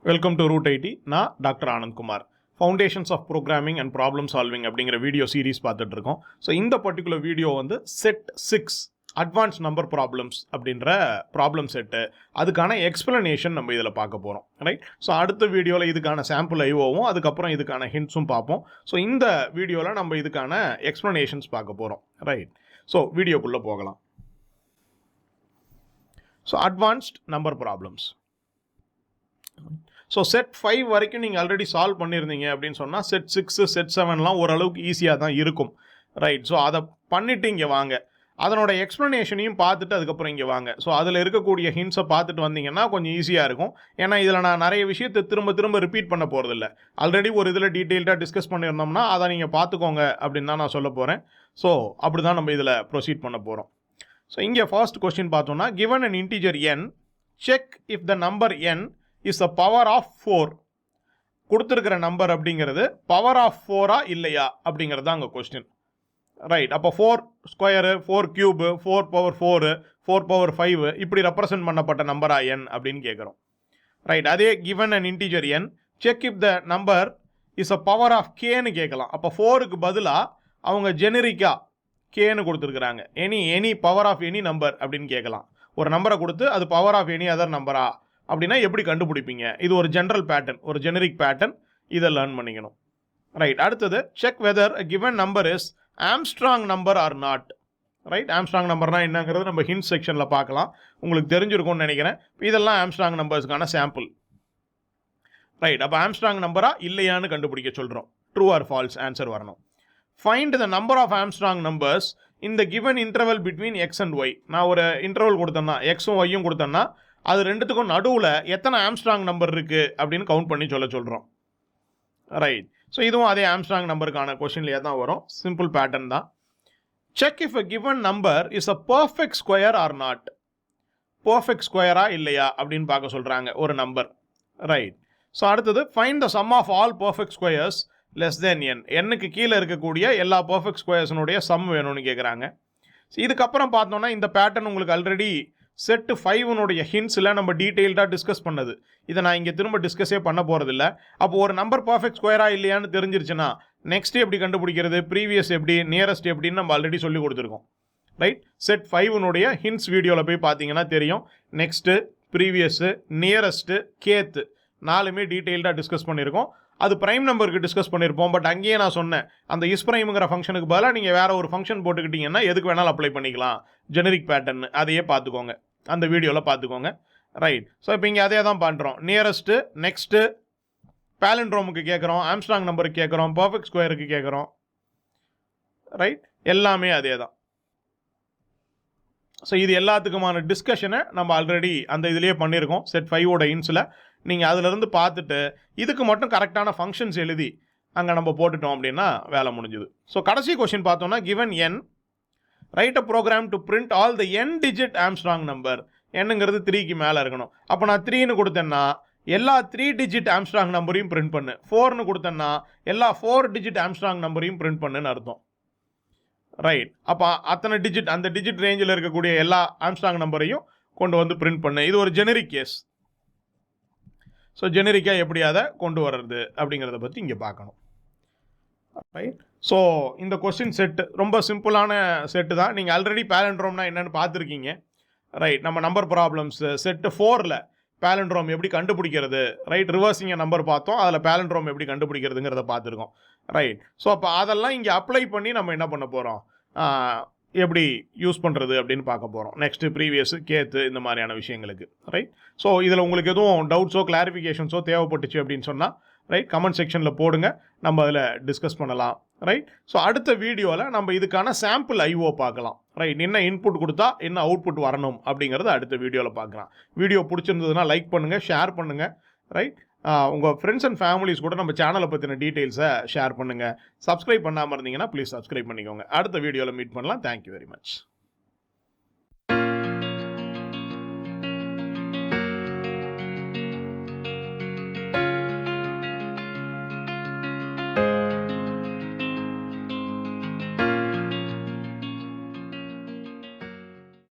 Welcome to Root IT. நான் doctor Anand Kumar. Foundations of programming and problem solving அப்படிங்கிற video series பார்த்துட்டு இருக்கோம். So இந்த பர்டிகுலர் வீடியோ வந்து செட் 6 அட்வான்ஸ் நம்பர் ப்ராப்ளம்ஸ் அப்படின்ற ப்ராப்ளம் செட்டு, அதுக்கான எக்ஸ்பிளனேஷன் நம்ம இதில் பார்க்க போகிறோம். ரைட். ஸோ அடுத்த வீடியோவில் இதுக்கான சாம்பிள் ஐஓவும் அதுக்கப்புறம் இதுக்கான ஹிண்ட்ஸும் பார்ப்போம். ஸோ இந்த வீடியோவில் நம்ம இதுக்கான எக்ஸ்பிளனேஷன்ஸ் பார்க்க போகிறோம். ரைட். ஸோ வீடியோக்குள்ளே போகலாம். So advanced number problems. So set 5 வரைக்கும் நீங்கள் ஆல்ரெடி சால்வ் பண்ணியிருந்தீங்க அப்படின்னு சொன்னால் செட் 6 செட் 7லாம் ஓரளவுக்கு ஈஸியாக தான் இருக்கும். ரைட். ஸோ அதை பண்ணிவிட்டு இங்கே வாங்க, அதனோட எக்ஸ்ப்ளனேஷனையும் பார்த்துட்டு அதுக்கப்புறம் இங்கே வாங்க. ஸோ அதில் இருக்கக்கூடிய ஹிண்ட்ஸை பார்த்துட்டு வந்தீங்கன்னா கொஞ்சம் ஈஸியாக இருக்கும். ஏன்னா இதில் நான் நிறைய விஷயத்தை திரும்ப திரும்ப ரிப்பீட் பண்ண போகிறதில்ல. ஆல்ரெடி ஒரு இதில் டீட்டெயில்டாக டிஸ்கஸ் பண்ணியிருந்தோம்னா அதை நீங்கள் பார்த்துக்கோங்க அப்படின்னு தான் நான் சொல்ல போகிறேன். ஸோ அப்படி தான் நம்ம இதில் ப்ரொசீட் பண்ண போகிறோம். ஸோ இங்கே ஃபர்ஸ்ட் கொஸ்டின் பார்த்தோம்னா, given an integer n, check if the number n is a power of 4. கொடுத்துருக்கிற நம்பர் அப்படிங்கிறது பவர் ஆஃப் 4ஆ இல்லையா அப்படிங்கிறது தான் அங்கே கொஸ்டின். ரைட். அப்போ 4 ஸ்கொயரு, 4 கியூபு, 4 பவர் 4, 4 பவர் 5 இப்படி ரெப்ரசன்ட் பண்ணப்பட்ட நம்பரா n அப்படின்னு கேட்குறோம். ரைட். அதே given an integer n, check if the number is a power of kன்னு கேட்கலாம். அப்போ 4க்கு பதிலாக அவங்க ஜெனரிக்காக கேன்னு கொடுத்துருக்குறாங்க. Any power of any number அப்படின்னு கேட்கலாம். ஒரு நம்பரை கொடுத்து அது பவர் ஆஃப் எனி அதர் நம்பரா அப்படின்னா எப்படி கண்டுபிடிப்பீங்க? இது ஒரு ஜென்ரல் பேட்டர்ன், ஒரு ஜெனரிக் பேட்டர்ன். இதை லேர்ன் பண்ணிக்கணும். ரைட். அடுத்தது, check whether a given number is Armstrong number or not. Right. Armstrong நம்பர்னா என்னங்கிறது நம்ம ஹிண்ட் செக்ஷனில் பார்க்கலாம். உங்களுக்கு தெரிஞ்சிருக்கும்னு நினைக்கிறேன். இதெல்லாம் ஆம்ஸ்ட்ராங் நம்பர்ஸ்க்கான சாம்பிள். ரைட். அப்போ ஆம்ஸ்ட்ராங் நம்பரா இல்லையான்னு கண்டுபிடிக்க சொல்கிறோம். ட்ரூ ஆர் ஃபால்ஸ் ஆன்சர் வரணும். Find the number of Armstrong numbers இந்த given interval between X and Y. நான் ஒரு இன்டர்வல் கொடுத்தேன்னா, எக்ஸும் ஒய்யும் கொடுத்தேன்னா, அது ரெண்டுத்துக்கும் நடுவில் எத்தனை ஆம்ஸ்ட்ராங் நம்பர் இருக்குது அப்படின்னு கவுண்ட் பண்ணி சொல்கிறோம். ரைட். ஸோ இதுவும் அதே ஆம்ஸ்ட்ராங் நம்பருக்கான கொஷின்லேயே தான் வரும். சிம்பிள் பேட்டர்ன் தான். Check if a given number is a perfect square or not. Perfect ஸ்கொயரா இல்லையா அப்படின்னு பார்க்க சொல்கிறாங்க ஒரு நம்பர். ரைட். ஸோ அடுத்தது, find the sum of all perfect squares less than N. எண்ணுக்கு கீழே இருக்கக்கூடிய எல்லா பர்ஃபெக்ட் ஸ்கொயர்ஸினுடைய சம் வேணும்னு கேட்குறாங்க. இதுக்கப்புறம் பார்த்தோன்னா இந்த பேட்டர்ன் உங்களுக்கு ஆல்ரெடி செட் 5னுடைய ஹிண்ட்ஸில் நம்ம டீட்டெயில்டாக டிஸ்கஸ் பண்ணது. இதை நான் இங்கே திரும்ப டிஸ்கஸே பண்ண போகிறதில்ல. அப்போ ஒரு நம்பர் பர்ஃபெக்ட் ஸ்கொயரா இல்லையான்னு தெரிஞ்சிருச்சுன்னா நெக்ஸ்ட் எப்படி கண்டுபிடிக்கிறது, ப்ரீவியஸ் எப்படி, நியரஸ்ட் எப்படின்னு நம்ம ஆல்ரெடி சொல்லி கொடுத்துருக்கோம். ரைட். செட் 5னுடைய ஹிண்ட்ஸ் வீடியோவில் போய் பார்த்தீங்கன்னா தெரியும். நெக்ஸ்ட்டு, ப்ரீவியஸு, நியரஸ்ட்டு, கேத்து 4மே டீட்டெயில்டாக டிஸ்கஸ் பண்ணியிருக்கோம். அது ப்ரைம் நம்பருக்கு டிஸ்கஸ் பண்ணியிருப்போம். பட் அங்கேயே நான் சொன்னேன், அந்த இஸ் ப்ரைமுங்கிற ஃபங்க்ஷனுக்கு பதிலாக நீங்கள் வேறு ஒரு ஃபங்க்ஷன் போட்டுக்கிட்டீங்கன்னா எதுக்கு வேணாலும் அப்ளை பண்ணிக்கலாம், ஜெனரிக் பேட்டர்ன். அதையே பார்த்துக்கோங்க, அந்த வீடியோவில் பார்த்துக்கோங்க. ரைட். ஸோ இப்போ இங்கே அதே தான் பண்ணுறோம். நியரஸ்ட்டு, நெக்ஸ்ட்டு, பேலண்ட்ரோமுக்கு கேட்குறோம், ஆம்ஸ்ட்ராங் நம்பருக்கு கேட்குறோம், பர்ஃபெக்ட் ஸ்கொயருக்கு கேட்குறோம். ரைட். எல்லாமே அதே தான். ஸோ இது எல்லாத்துக்குமான டிஸ்கஷனை நம்ம ஆல்ரெடி அந்த இதுலேயே பண்ணியிருக்கோம் செட் 5ஓட இன்ஸில். நீங்கள் அதிலிருந்து பார்த்துட்டு இதுக்கு மட்டும் கரெக்டான ஃபங்க்ஷன்ஸ் எழுதி அங்கே நம்ம போட்டுட்டோம் அப்படின்னா வேலை முடிஞ்சுது. ஸோ கடைசி கொஸ்டின் பார்த்தோம்னா, given n, write a program to print all the n digit Armstrong number. என்னங்கிறது 3க்கு மேலே இருக்கணும். அப்போ நான் 3ன்னு கொடுத்தேன்னா எல்லா 3 டிஜிட் ஆம்ஸ்ட்ராங் நம்பரையும் பிரிண்ட் பண்ணு. 4ன்னு கொடுத்தேன்னா எல்லா 4 டிஜிட் ஆம்ஸ்ட்ராங் நம்பரையும் பிரிண்ட் பண்ணுன்னு அர்த்தம். ரைட். அப்போ அத்தனை டிஜிட், அந்த டிஜிட் ரேஞ்சில் இருக்கக்கூடிய எல்லா ஆம்ஸ்ட்ராங் நம்பரையும் கொண்டு வந்து பிரிண்ட் பண்ணு. இது ஒரு ஜெனரிக் கேஸ். ஸோ ஜெனரிக்காக எப்படி அதை கொண்டு வர்றது அப்படிங்கிறத பற்றி இங்கே பார்க்கணும். ரைட். ஸோ இந்த கொஸ்டின் செட்டு ரொம்ப சிம்பிளான செட்டு தான். நீங்கள் ஆல்ரெடி பேலண்ட்ரோம்னா என்னென்னு பார்த்துருக்கீங்க. ரைட். நம்ம நம்பர் ப்ராப்ளம்ஸ் செட்டு 4ல் பேலண்ட்ரோம் எப்படி கண்டுபிடிக்கிறது, ரைட், ரிவர்சிங்க நம்பர் பார்த்தோம், அதில் பேலண்ட்ரோம் எப்படி கண்டுபிடிக்கிறதுங்கிறத பார்த்துருக்கோம். ரைட். ஸோ அப்போ அதெல்லாம் இங்கே அப்ளை பண்ணி நம்ம என்ன பண்ண போகிறோம், எப்படி யூஸ் பண்ணுறது அப்படின்னு பார்க்க போகிறோம். நெக்ஸ்ட்டு, ப்ரீவியஸு, கேத்து, இந்த மாதிரியான விஷயங்களுக்கு. ரைட். ஸோ இதில் உங்களுக்கு எதுவும் டவுட்ஸோ கிளாரிஃபிகேஷன்ஸோ தேவைப்பட்டுச்சு அப்படின்னு சொன்னால் ரைட், கமெண்ட் செக்ஷனில் போடுங்க, நம்ம அதில் டிஸ்கஸ் பண்ணலாம். ரைட். ஸோ அடுத்த வீடியோவில் நம்ம இதுக்கான சாம்பிள் ஐஓ பார்க்கலாம். ரைட். என்ன இன்புட் கொடுத்தா என்ன அவுட்புட் வரணும் அப்படிங்கிறத அடுத்த வீடியோவில் பார்க்கலாம். வீடியோ பிடிச்சிருந்ததுன்னா லைக் பண்ணுங்கள், ஷேர் பண்ணுங்கள். ரைட். உங்கள் ஃப்ரெண்ட்ஸ் அண்ட் ஃபேமிலிஸ் கூட நம்ம சேனலை பற்றின டீட்டெயில்ஸை ஷேர் பண்ணுங்கள். சப்ஸ்கிரைப் பண்ணாமல் இருந்தீங்கன்னா ப்ளீஸ் சப்ஸ்கிரைப் பண்ணிக்கோங்க. அடுத்த வீடியோவில் மீட் பண்ணலாம். Thank you very much.